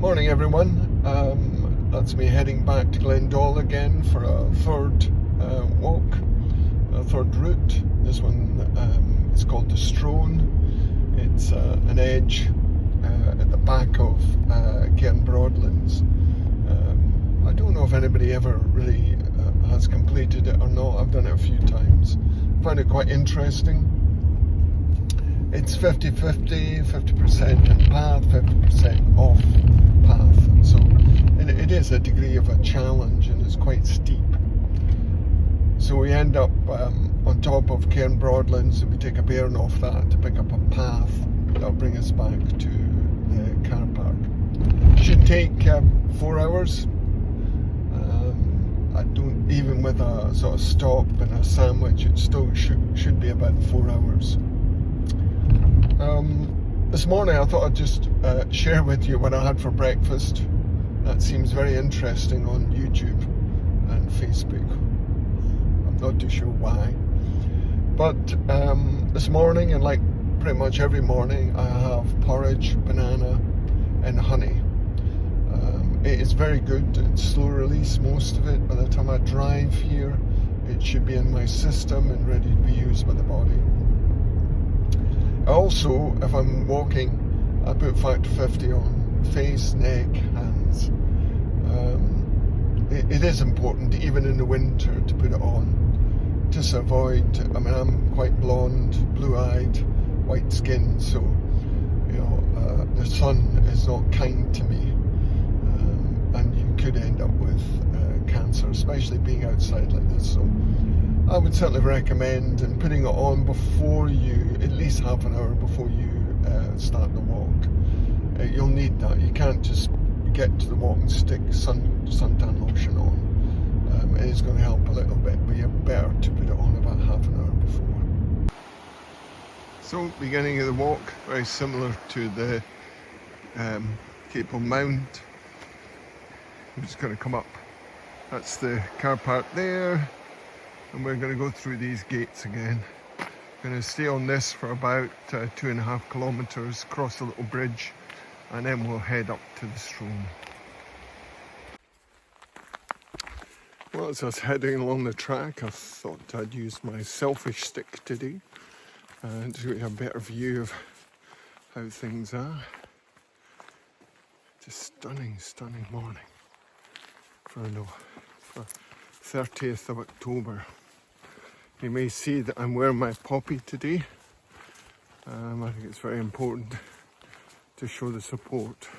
Morning everyone, that's me heading back to Glen Doll again for a third walk, a third route. This one is called the Strone. It's an edge at the back of Cairn Broadlands. I don't know if anybody ever really has completed it or not. I've done it a few times. I find it quite interesting. It's 50-50, 50% in path, 50% off path. So it is a degree of a challenge and it's quite steep. So we end up on top of Cairn Broadlands and we take a bearing off that to pick up a path that'll bring us back to the car park. Should take 4 hours. I don't, even with a sort of stop and a sandwich, it still should be about 4 hours. This morning I thought I'd just share with you what I had for breakfast. That seems very interesting on YouTube and Facebook. I'm not too sure why. But this morning, and like pretty much every morning, I have porridge, banana and honey. It is very good. It's slow release, most of it. By the time I drive here, it should be in my system and ready to be used by the body. Also, if I'm walking, I put factor 50 on face, neck, hands. It is important, even in the winter, to put it on. Just avoid, I mean, I'm quite blonde, blue-eyed, white skin, so, you know, the sun is not kind to me. And you could end up with cancer, especially being outside like this. So I would certainly recommend and putting it on before you, at least half an hour before you start the walk. You'll need that. You can't just get to the walk and stick suntan lotion on. It is going to help a little bit, but you're better to put it on about half an hour before. So, beginning of the walk, very similar to the Cape Mount. I'm just going to come up. That's the car park there. And we're going to go through these gates again. Going to stay on this for about 2.5 kilometres, cross a little bridge, and then we'll head up to the Strone. Well, as I was heading along the track, I thought I'd use my selfish stick today to get a better view of how things are. Just stunning, stunning morning for 30th of October. You may see that I'm wearing my poppy today. I think it's very important to show the support.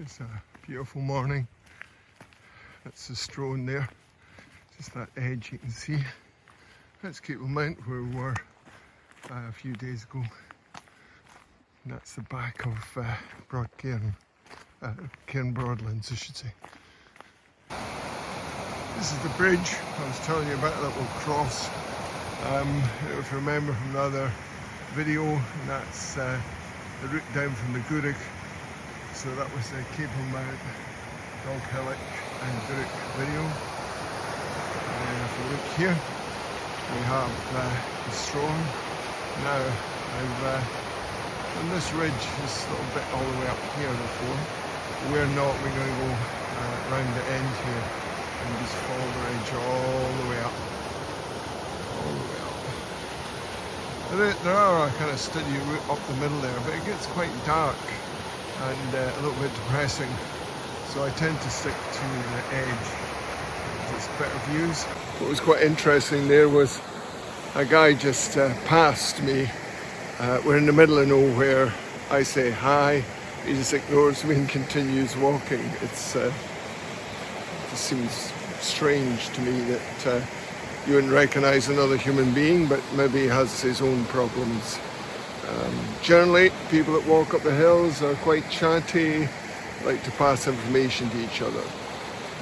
It's a beautiful morning. That's the Strone there. Just that edge you can see. That's Cape Mount where we were a few days ago. And that's the back of Cairn Broadlands, I should say. This is the bridge I was telling you about that will cross. If you remember from the other video, and that's the route down from the Gourock. So that was the Cape Mount, Dog Hillock and Gourock video. And if you look here, we have the Strone. Now I've on this ridge, this little bit all the way up here before. We're not, we're going to go round the end here and just follow the ridge all the way up. All the way up. There are a kind of steady route up the middle there, but it gets quite dark and a little bit depressing. So I tend to stick to the edge. Just better views. What was quite interesting there was a guy just passed me. We're in the middle of nowhere. I say hi. He just ignores me and continues walking. It just seems strange to me that you wouldn't recognise another human being, but maybe he has his own problems. Generally, people that walk up the hills are quite chatty, like to pass information to each other.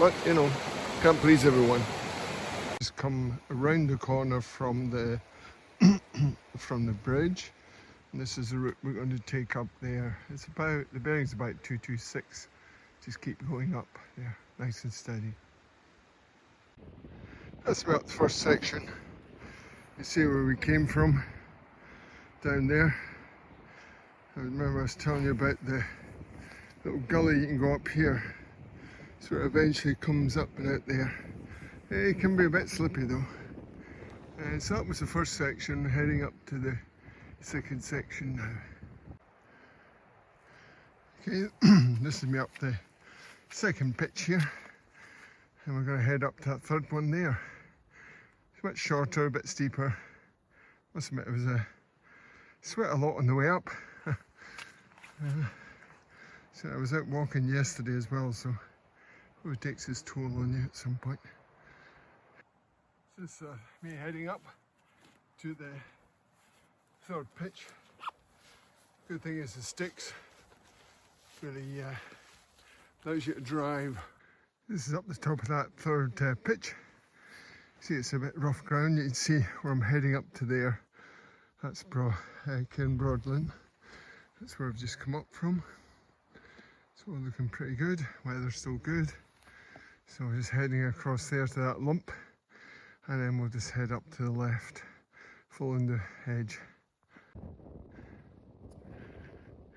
But, you know, can't please everyone. Just come around the corner from the from the bridge. And this is the route we're going to take up there. It's about, the bearing's about 226. Just keep going up there, nice and steady. That's about the first section. You see where we came from, down there. I remember I was telling you about the little gully you can go up here. So it eventually comes up and out there. It can be a bit slippy though. So that was the first section, heading up to the second section now. Okay, this is me up the second pitch here, and we're going to head up to that third one there. It's a bit shorter, a bit steeper. Must admit, it was a sweat a lot on the way up. So I was out walking yesterday as well, so it takes its toll on you at some point. This is me heading up to the third pitch. Good thing is the sticks really allows you to drive. This is up the top of that third pitch. See, it's a bit rough ground. You can see where I'm heading up to there. That's Cairn Broadlands. That's where I've just come up from. It's all looking pretty good. Weather's still good. So we're just heading across there to that lump, and then we'll just head up to the left, following the edge.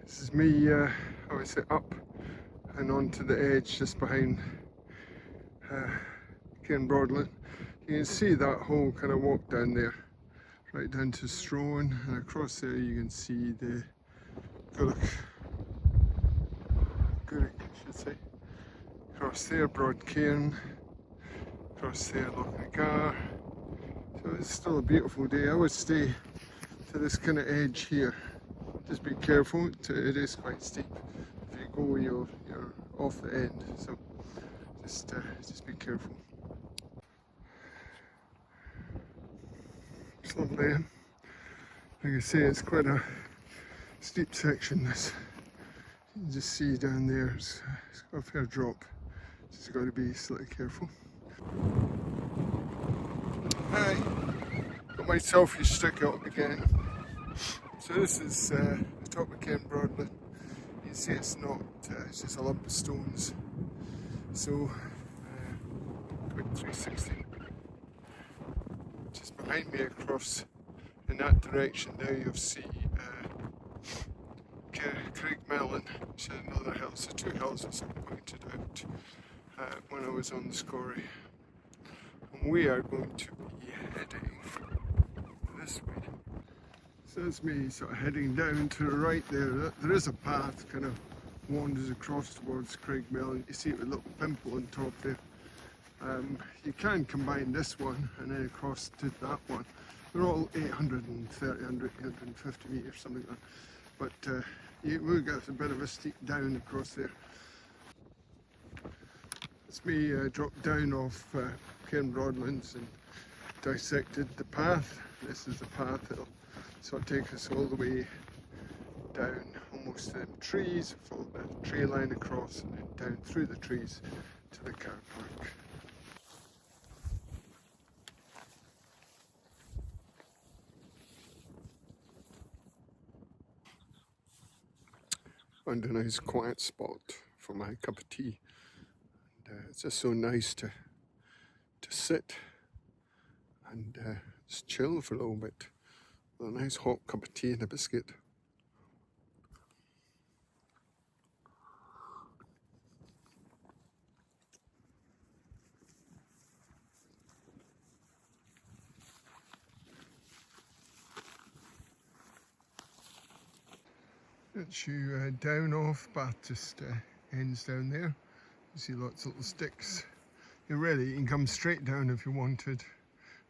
This is me, obviously up and onto the edge just behind Cairn Broadlands. You can see that whole kind of walk down there, right down to Strone, and across there you can see the Gurk, I should say. Across there, Broad Cairn. Across there, Loch. So it's still a beautiful day. I would stay to this kind of edge here. Just be careful, it is quite steep. If you go, you're off the end, so just be careful. It's lovely. Like I say, it's quite a steep section. This you can just see down there, it's got a fair drop. Just got to be slightly careful. Hi, got my selfie stick out again. So this is the top of Cairn Broadlands. You can see it's not, it's just a lump of stones. So, quick 360. Just behind me across in that direction now you'll see Craigmelon, which is another hill. So two hills as I pointed out when I was on the Scorey. And we are going to be heading this way. So that's me sort of heading down to the right there. There is a path kind of wanders across towards Craigmelon. You see it with a little pimple on top there. You can combine this one and then across to that one. They're all 830, 850 metres, something like that. But you will get a bit of a steep down across there. It's me dropped down off Cairn Broadlands and dissected the path. This is the path that'll sort of take us all the way down almost to the trees, follow the tree line across and then down through the trees to the car park. Found a nice quiet spot for my cup of tea. And, it's just so nice to sit and just chill for a little bit with a nice hot cup of tea and a biscuit. It's you down off, path just ends down there. You see lots of little sticks. You can come straight down if you wanted,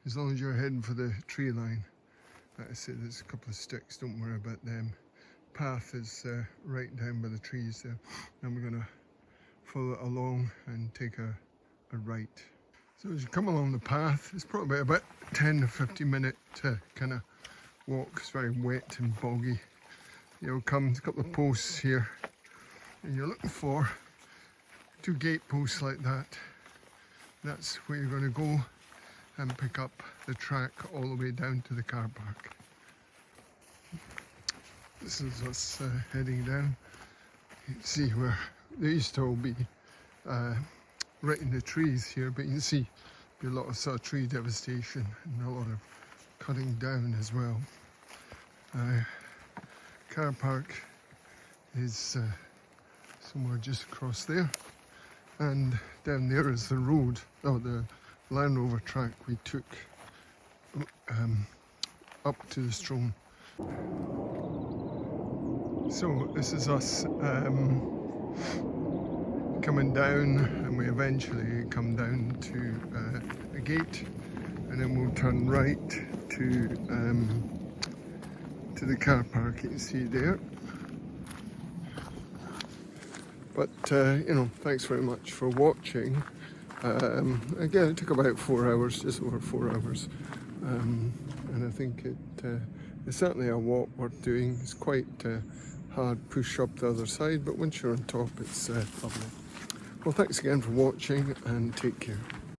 as long as you're heading for the tree line. Like I said, there's a couple of sticks, don't worry about them. Path is right down by the trees there. And we're going to follow it along and take a right. So as you come along the path, it's probably about 10 to 15 minute kind of walk. It's very wet and boggy. You'll come to a couple of posts here and you're looking for 2 gate posts like that. That's where you're going to go and pick up the track all the way down to the car park. This is us heading down. You can see where there used to all be right in the trees here, but you can see a lot of sort of tree devastation and a lot of cutting down as well. Car park is somewhere just across there, and down there is the road, the Land Rover track we took up to the Strone. So this is us coming down, and we eventually come down to a gate, and then we'll turn right to the car park you can see there. But you know, thanks very much for watching. Again, it took about 4 hours, just over 4 hours, and I think it's certainly a walk worth doing. It's quite hard push up the other side, but once you're on top, it's lovely. Well, thanks again for watching, and take care.